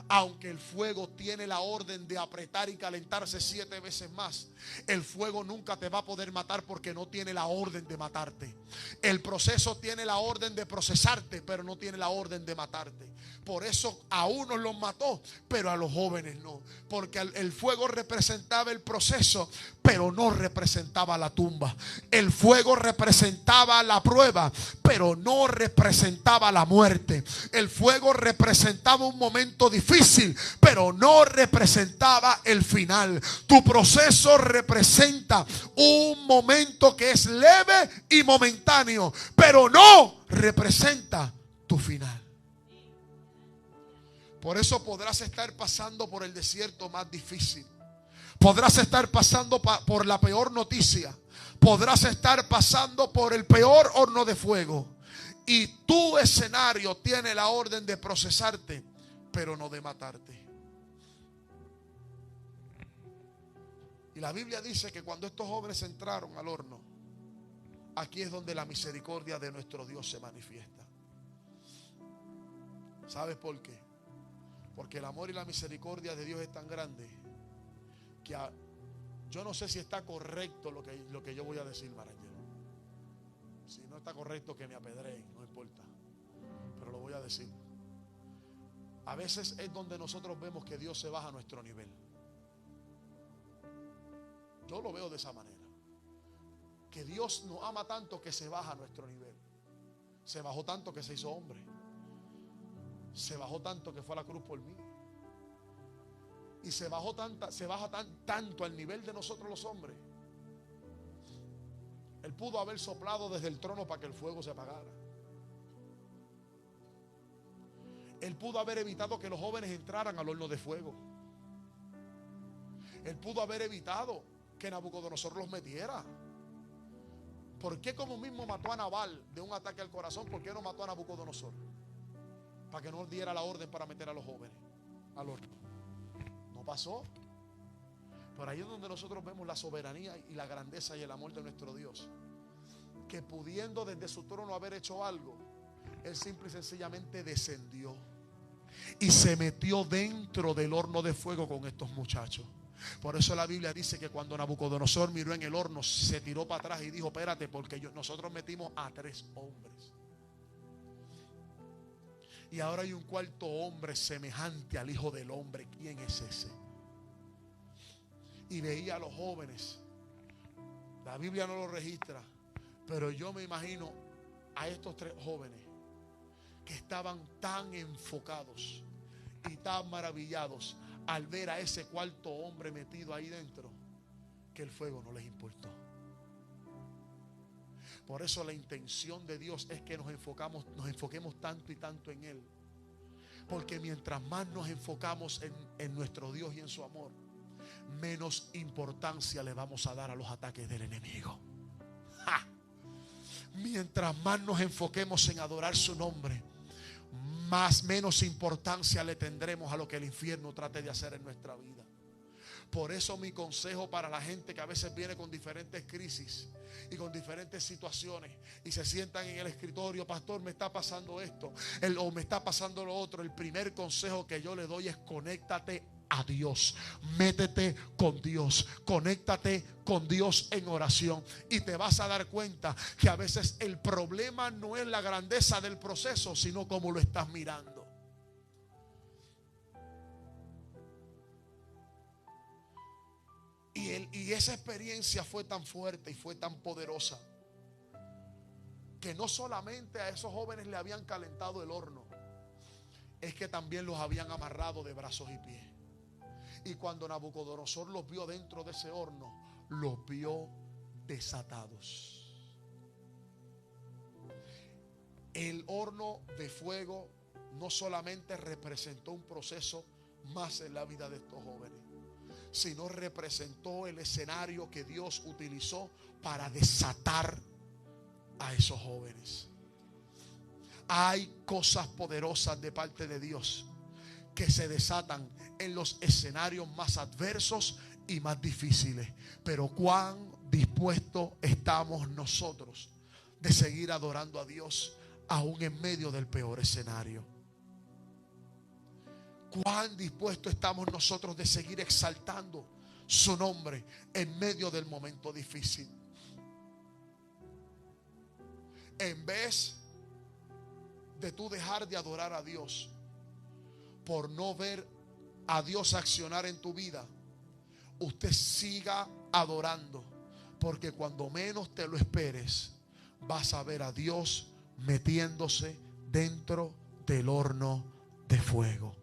aunque el fuego tiene la orden de apretar y calentarse 7 veces más, el fuego nunca te va a poder matar, porque no tiene la orden de matarte. El proceso tiene la orden de procesarte, pero no tiene la orden de matarte. Por eso a unos los mató, pero a los jóvenes no. Porque el fuego representaba el proceso, pero no representaba la tumba. El fuego representaba la prueba, pero no representaba la muerte. El fuego representaba un momento difícil, pero no representaba el final. Tu proceso representa un momento que es leve y momentáneo, pero no representa tu final. Por eso podrás estar pasando por el desierto más difícil. Podrás estar pasando por la peor noticia. Podrás estar pasando por el peor horno de fuego. Y tu escenario tiene la orden de procesarte, pero no de matarte. Y la Biblia dice que cuando estos jóvenes entraron al horno, aquí es donde la misericordia de nuestro Dios se manifiesta. ¿Sabes por qué? Porque el amor y la misericordia de Dios es tan grande que yo no sé si está correcto lo que yo voy a decir, Marangelo. Si no está correcto, que me apedreen, no importa, pero lo voy a decir. A veces es donde nosotros vemos que Dios se baja a nuestro nivel. Yo lo veo de esa manera, que Dios nos ama tanto que se baja a nuestro nivel. Se bajó tanto que se hizo hombre. Se bajó tanto que fue a la cruz por mí. Y se baja tanto al nivel de nosotros los hombres. Él pudo haber soplado desde el trono para que el fuego se apagara. Él pudo haber evitado que los jóvenes entraran al horno de fuego. Él pudo haber evitado que Nabucodonosor los metiera. ¿Por qué como mismo mató a Nabal de un ataque al corazón? ¿Por qué no mató a Nabucodonosor? Para que no diera la orden para meter a los jóvenes al horno. No pasó. Pero ahí es donde nosotros vemos la soberanía y la grandeza y el amor de nuestro Dios, que pudiendo desde su trono haber hecho algo, Él simple y sencillamente descendió y se metió dentro del horno de fuego con estos muchachos. Por eso la Biblia dice que cuando Nabucodonosor miró en el horno, se tiró para atrás y dijo: espérate, porque nosotros metimos a 3 hombres. Y ahora hay un cuarto hombre semejante al Hijo del Hombre. ¿Quién es ese? Y veía a los jóvenes. La Biblia no lo registra, pero yo me imagino a estos 3 jóvenes que estaban tan enfocados y tan maravillados al ver a ese cuarto hombre metido ahí dentro, que el fuego no les importó. Por eso la intención de Dios es que nos enfoquemos tanto y tanto en Él. Porque mientras más nos enfocamos en nuestro Dios y en su amor, menos importancia le vamos a dar a los ataques del enemigo. ¡Ja! Mientras más nos enfoquemos en adorar su nombre, menos importancia le tendremos a lo que el infierno trate de hacer en nuestra vida. Por eso mi consejo para la gente que a veces viene con diferentes crisis y con diferentes situaciones y se sientan en el escritorio: pastor, me está pasando esto, o me está pasando lo otro. El primer consejo que yo le doy es: conéctate a Dios, métete con Dios, conéctate con Dios en oración, y te vas a dar cuenta que a veces el problema no es la grandeza del proceso, sino cómo lo estás mirando. Y esa experiencia fue tan fuerte y fue tan poderosa que no solamente a esos jóvenes le habían calentado el horno, es que también los habían amarrado de brazos y pies. Y cuando Nabucodonosor los vio dentro de ese horno, los vio desatados. El horno de fuego no solamente representó un proceso más en la vida de estos jóvenes, sino representó el escenario que Dios utilizó para desatar a esos jóvenes. Hay cosas poderosas de parte de Dios que se desatan en los escenarios más adversos y más difíciles. Pero cuán dispuestos estamos nosotros de seguir adorando a Dios aún en medio del peor escenario. Cuán dispuestos estamos nosotros de seguir exaltando su nombre en medio del momento difícil. En vez de tú dejar de adorar a Dios por no ver a Dios accionar en tu vida, usted siga adorando, porque cuando menos te lo esperes, vas a ver a Dios metiéndose dentro del horno de fuego.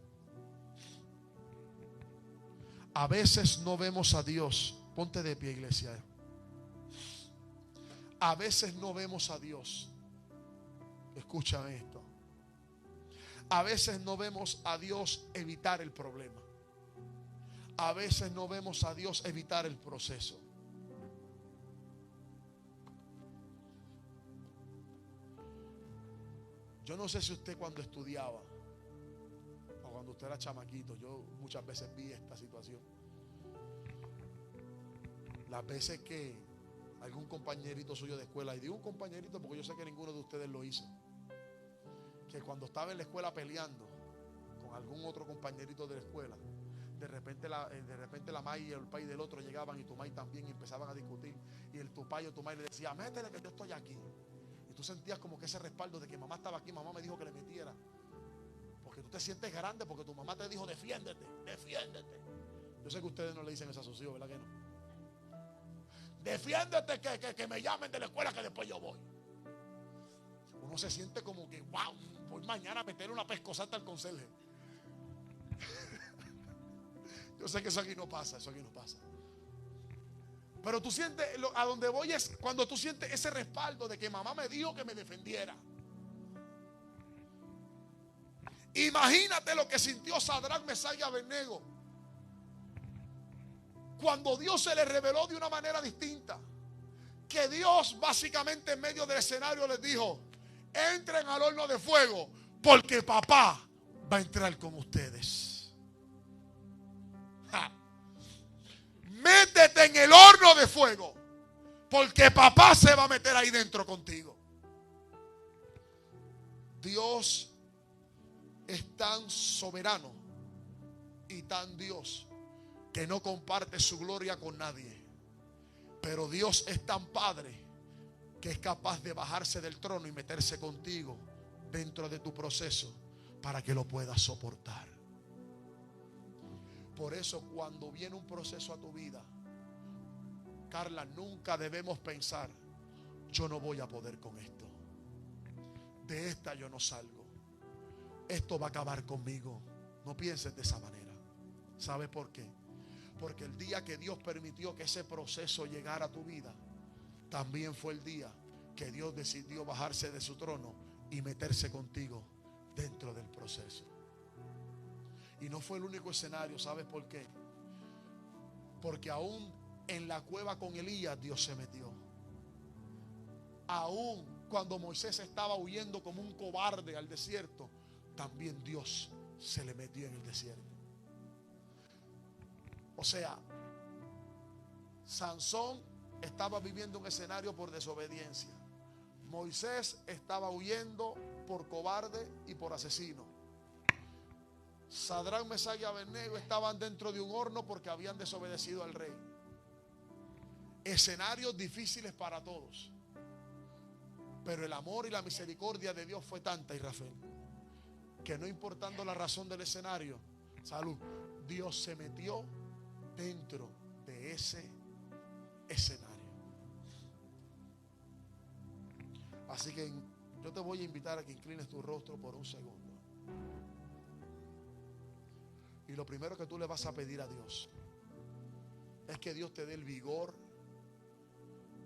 A veces no vemos a Dios. Ponte de pie, iglesia. A veces no vemos a Dios. Escúchame esto. A veces no vemos a Dios evitar el problema. A veces no vemos a Dios evitar el proceso. Yo no sé si usted cuando estudiaba o cuando usted era chamaquito, yo muchas veces vi esta situación. Las veces que algún compañerito suyo de escuela, y digo un compañerito porque yo sé que ninguno de ustedes lo hizo, que cuando estaba en la escuela peleando con algún otro compañerito de la escuela, de repente la May y el pai del otro llegaban, y tu May también, y empezaban a discutir, y el tu pai o tu May le decía: métele que yo estoy aquí. Y tú sentías como que ese respaldo de que mamá estaba aquí, mamá me dijo que le metiera, porque tú te sientes grande, porque tu mamá te dijo: defiéndete, defiéndete. Yo sé que ustedes no le dicen eso a sus hijos, ¿verdad que no? Defiéndete, que me llamen de la escuela, que después yo voy. Uno se siente como que, wow, voy mañana a meterle una pescosata al conserje. Yo sé que eso aquí no pasa, eso aquí no pasa. Pero tú sientes, a donde voy es cuando tú sientes ese respaldo de que mamá me dijo que me defendiera. Imagínate lo que sintió Sadrac, Mesach y Abednego cuando Dios se les reveló de una manera distinta. Que Dios básicamente en medio del escenario les dijo: entren al horno de fuego, porque papá va a entrar con ustedes. ¡Ja! Métete en el horno de fuego, porque papá se va a meter ahí dentro contigo. Dios es tan soberano y tan Dios que no comparte su gloria con nadie. Pero Dios es tan padre que es capaz de bajarse del trono y meterse contigo dentro de tu proceso para que lo puedas soportar. Por eso cuando viene un proceso a tu vida, Carla, nunca debemos pensar: yo no voy a poder con esto, de esta yo no salgo, esto va a acabar conmigo. No pienses de esa manera. ¿Sabes por qué? Porque el día que Dios permitió que ese proceso llegara a tu vida, también fue el día que Dios decidió bajarse de su trono y meterse contigo dentro del proceso. Y no fue el único escenario. ¿Sabes por qué? Porque aún en la cueva con Elías Dios se metió. Aún cuando Moisés estaba huyendo como un cobarde al desierto, también Dios se le metió en el desierto. O sea, Sansón estaba viviendo un escenario por desobediencia. Moisés estaba huyendo por cobarde y por asesino. Sadrach, Mesach y Abednego estaban dentro de un horno porque habían desobedecido al rey. Escenarios difíciles para todos. Pero el amor y la misericordia de Dios fue tanta, Israfel, que no importando la razón del escenario, salud, Dios se metió dentro de ese escenario. Así que yo te voy a invitar a que inclines tu rostro por un segundo. Y lo primero que tú le vas a pedir a Dios es que Dios te dé el vigor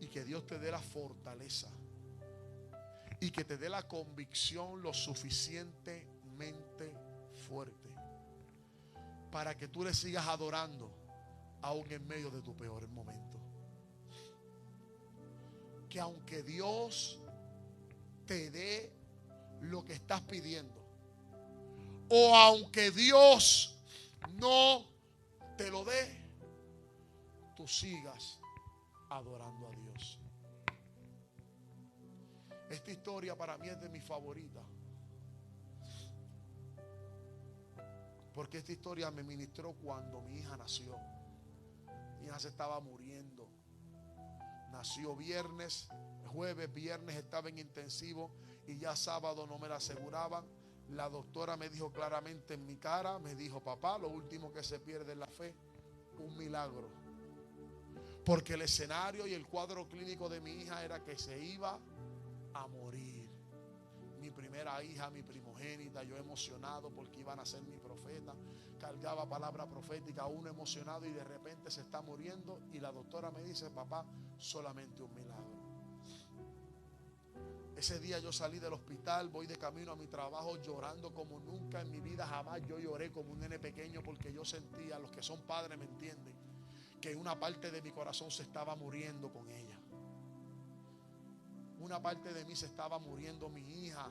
y que Dios te dé la fortaleza y que te dé la convicción lo suficientemente fuerte para que tú le sigas adorando aún en medio de tu peor momento. Que aunque Dios te dé lo que estás pidiendo, o aunque Dios no te lo dé, tú sigas adorando a Dios. Esta historia para mí es de mis favoritas, porque esta historia me ministró cuando mi hija nació. Mi hija se estaba muriendo. Nació viernes, jueves, viernes estaba en intensivo y ya sábado no me la aseguraban. La doctora me dijo claramente en mi cara, me dijo: papá, lo último que se pierde es la fe, un milagro. Porque el escenario y el cuadro clínico de mi hija era que se iba a morir. Mi primera hija, mi primogénita, yo emocionado porque iban a ser mi profeta, cargaba palabra profética, uno emocionado, y de repente se está muriendo y la doctora me dice: papá, solamente un milagro. Ese día yo salí del hospital, voy de camino a mi trabajo llorando como nunca en mi vida. Jamás yo lloré como un nene pequeño, porque yo sentía, los que son padres me entienden, que una parte de mi corazón se estaba muriendo con ella. Una parte de mí se estaba muriendo. Mi hija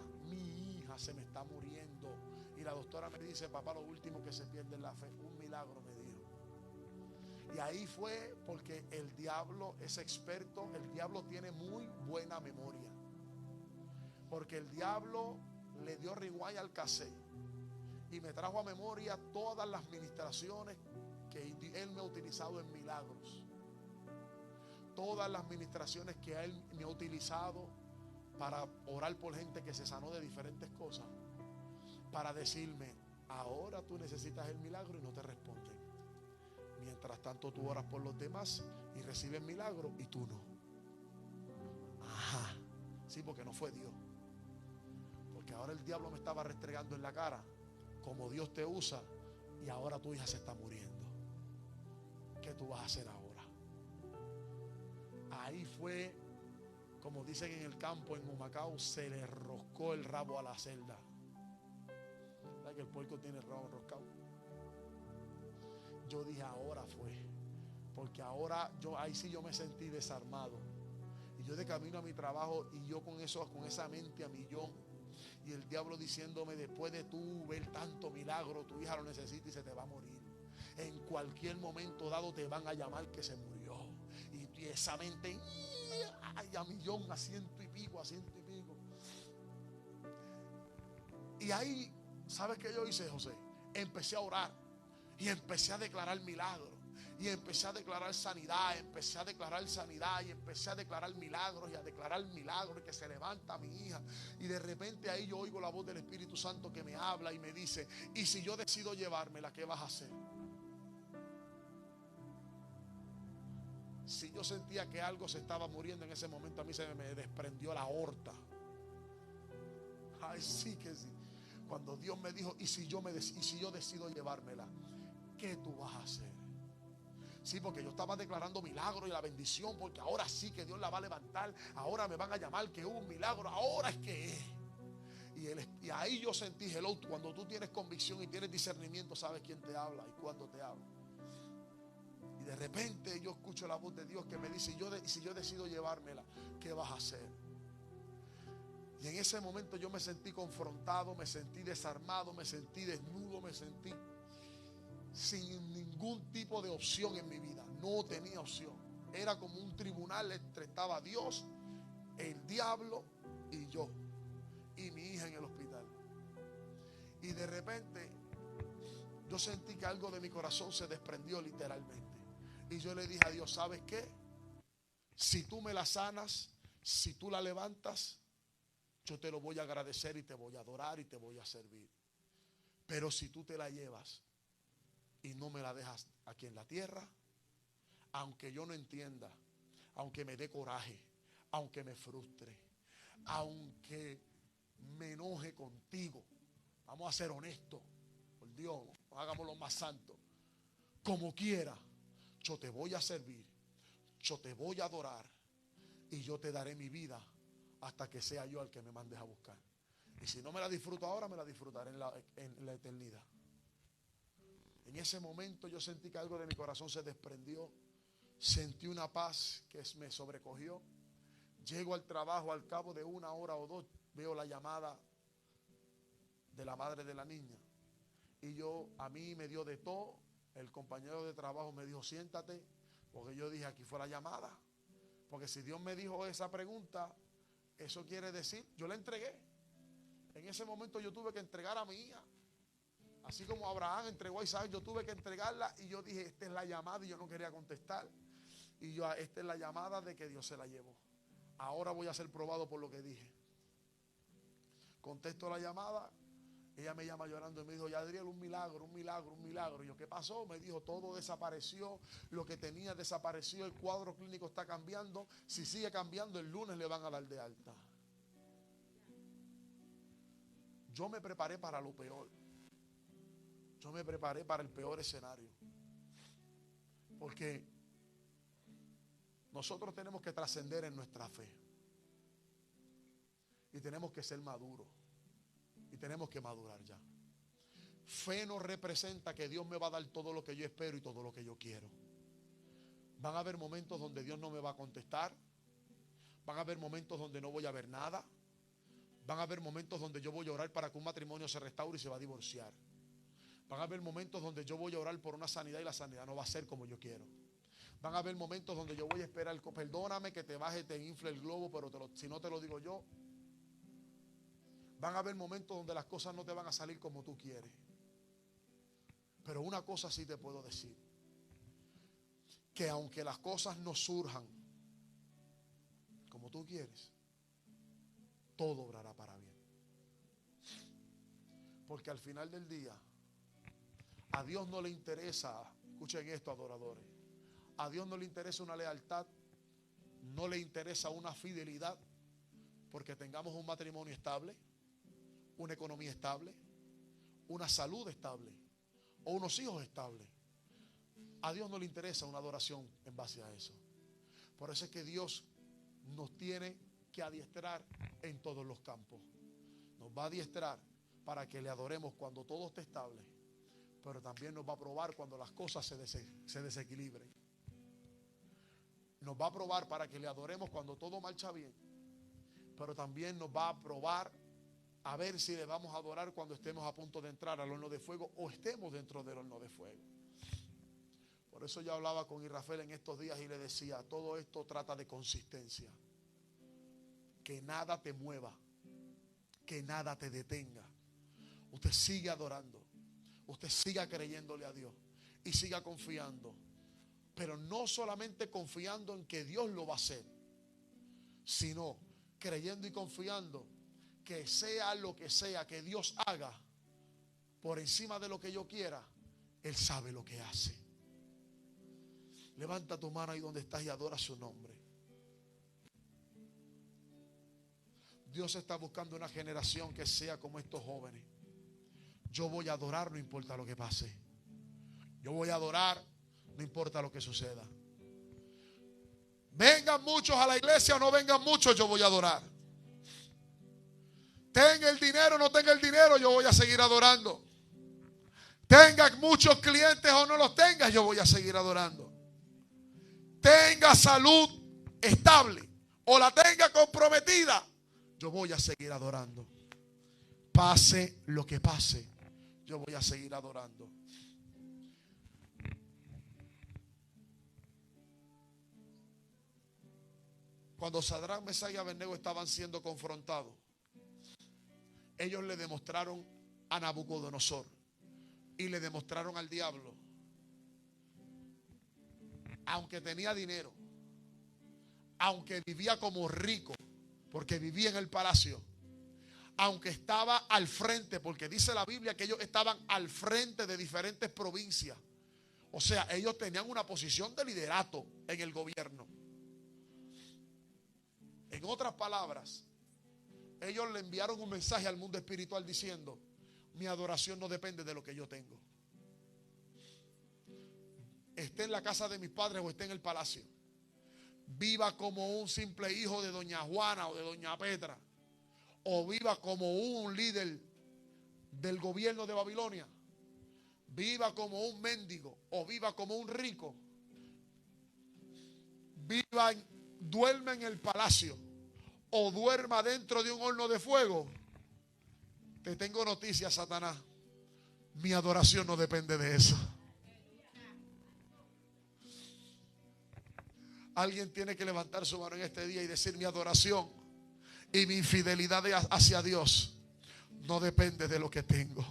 se me está muriendo. Y la doctora me dice: papá, lo último que se pierde es la fe, un milagro, me dijo. Y ahí fue porque el diablo es experto, el diablo tiene muy buena memoria. Porque el diablo le dio rewind al cassette y me trajo a memoria todas las ministraciones que él me ha utilizado en milagros. Todas las ministraciones que él me ha utilizado para orar por gente que se sanó de diferentes cosas, para decirme: ahora tú necesitas el milagro, y no te responden. Mientras tanto tú oras por los demás y recibes milagro y tú no. Ajá. Sí, porque no fue Dios. Porque ahora el diablo me estaba restregando en la cara como Dios te usa, y ahora tu hija se está muriendo. ¿Qué tú vas a hacer ahora? Ahí fue, como dicen en el campo, en Humacao, se le roscó el rabo a la celda. ¿Sabes que el puerco tiene el rabo enroscado? Yo dije: ahora fue. Porque ahora ahí sí yo me sentí desarmado. Y yo de camino a mi trabajo, y yo con esa mente a millón. Y el diablo diciéndome: después de tú ver tanto milagro, tu hija lo necesita y se te va a morir. En cualquier momento dado te van a llamar que se murió. Y esa mente, ay, a millón, a ciento y pico. Y ahí, ¿sabes qué yo hice, José? Empecé a orar y empecé a declarar milagros. Y empecé a declarar sanidad, empecé a declarar sanidad y empecé a declarar milagros y a declarar milagros, y que se levanta mi hija. Y de repente ahí yo oigo la voz del Espíritu Santo que me habla y me dice: y si yo decido llevármela, ¿qué vas a hacer? Si yo sentía que algo se estaba muriendo en ese momento, a mí se me desprendió la aorta. Ay, sí que sí. Cuando Dios me dijo: y si yo decido llevármela, ¿qué tú vas a hacer? Sí, porque yo estaba declarando milagro y la bendición, porque ahora sí que Dios la va a levantar. Ahora me van a llamar que hubo un milagro. Ahora es que es. Y ahí yo sentí, hello, cuando tú tienes convicción y tienes discernimiento, sabes quién te habla y cuándo te habla. Y de repente yo escucho la voz de Dios que me dice: y si yo decido llevármela, ¿qué vas a hacer? Y en ese momento yo me sentí confrontado, me sentí desarmado, me sentí desnudo, me sentí sin ningún tipo de opción en mi vida. No tenía opción. Era como un tribunal entre estaba Dios, el diablo y yo, y mi hija en el hospital. Y de repente yo sentí que algo de mi corazón se desprendió literalmente. Y yo le dije a Dios: ¿sabes qué? Si tú me la sanas, si tú la levantas, yo te lo voy a agradecer y te voy a adorar y te voy a servir. Pero si tú te la llevas y no me la dejas aquí en la tierra, aunque yo no entienda, aunque me dé coraje, aunque me frustre, aunque me enoje contigo, vamos a ser honestos, por Dios, hagámoslo más santo, como quiera, yo te voy a servir, yo te voy a adorar y yo te daré mi vida hasta que sea yo el que me mandes a buscar. Y si no me la disfruto ahora, me la disfrutaré en la eternidad. En ese momento yo sentí que algo de mi corazón se desprendió. Sentí una paz que me sobrecogió. Llego al trabajo, al cabo de 1 hora o 2, veo la llamada de la madre de la niña. Y a mí me dio de todo. El compañero de trabajo me dijo: siéntate, porque yo dije: aquí fue la llamada. Porque si Dios me dijo esa pregunta, eso quiere decir, yo la entregué. En ese momento yo tuve que entregar a mi hija. Así como Abraham entregó a Isaac, yo tuve que entregarla. Y yo dije: esta es la llamada. Y yo no quería contestar. Y esta es la llamada de que Dios se la llevó. Ahora voy a ser probado por lo que dije. Contesto la llamada. Ella me llama llorando y me dijo: Yadriel, un milagro, un milagro, un milagro. Y yo: ¿qué pasó? Me dijo: todo desapareció, lo que tenía desapareció, el cuadro clínico está cambiando. Si sigue cambiando, el lunes le van a dar de alta. Yo me preparé para lo peor. Yo me preparé para el peor escenario. Porque nosotros tenemos que trascender en nuestra fe. Y tenemos que ser maduros. Y tenemos que madurar ya. Fe no representa que Dios me va a dar todo lo que yo espero y todo lo que yo quiero. Van a haber momentos donde Dios no me va a contestar. Van a haber momentos donde no voy a ver nada. Van a haber momentos donde yo voy a orar para que un matrimonio se restaure y se va a divorciar. Van a haber momentos donde yo voy a orar por una sanidad y la sanidad no va a ser como yo quiero. Van a haber momentos donde yo voy a esperar, perdóname que te baje, te infle el globo, pero si no te lo digo yo. Van a haber momentos donde las cosas no te van a salir como tú quieres. Pero una cosa sí te puedo decir: que aunque las cosas no surjan como tú quieres, todo obrará para bien. Porque al final del día, a Dios no le interesa, escuchen esto, adoradores, a Dios no le interesa una lealtad, no le interesa una fidelidad, porque tengamos un matrimonio estable, una economía estable, una salud estable o unos hijos estables. A Dios no le interesa una adoración en base a eso. Por eso es que Dios nos tiene que adiestrar en todos los campos. Nos va a adiestrar para que le adoremos cuando todo esté estable, pero también nos va a probar cuando las cosas se desequilibren. Nos va a probar para que le adoremos cuando todo marcha bien, pero también nos va a probar a ver si le vamos a adorar cuando estemos a punto de entrar al horno de fuego o estemos dentro del horno de fuego. Por eso yo hablaba con Israfel en estos días y le decía: todo esto trata de consistencia. Que nada te mueva, que nada te detenga. Usted sigue adorando, usted siga creyéndole a Dios y siga confiando. Pero no solamente confiando en que Dios lo va a hacer, sino creyendo y confiando que sea lo que sea que Dios haga, por encima de lo que yo quiera, Él sabe lo que hace. Levanta tu mano ahí donde estás y adora su nombre. Dios está buscando una generación que sea como estos jóvenes. Yo voy a adorar, no importa lo que pase. Yo voy a adorar, no importa lo que suceda. Vengan muchos a la iglesia o no vengan muchos, yo voy a adorar. Tenga el dinero o no tenga el dinero, yo voy a seguir adorando. Tenga muchos clientes o no los tenga, yo voy a seguir adorando. Tenga salud estable o la tenga comprometida, yo voy a seguir adorando. Pase lo que pase, yo voy a seguir adorando. Cuando Sadrach, Mesach y Abednego estaban siendo confrontados, ellos le demostraron a Nabucodonosor y le demostraron al diablo, aunque tenía dinero, aunque vivía como rico, porque vivía en el palacio, aunque estaba al frente, porque dice la Biblia que ellos estaban al frente de diferentes provincias, o sea, ellos tenían una posición de liderato en el gobierno. En otras palabras, ellos le enviaron un mensaje al mundo espiritual diciendo: mi adoración no depende de lo que yo tengo. Esté en la casa de mis padres o esté en el palacio, viva como un simple hijo de doña Juana o de doña Petra, o viva como un líder del gobierno de Babilonia, viva como un mendigo o viva como un rico, duerma en el palacio o duerma dentro de un horno de fuego, te tengo noticias, Satanás, mi adoración no depende de eso. Alguien tiene que levantar su mano en este día y decir: mi adoración y mi infidelidad hacia Dios no depende de lo que tengo.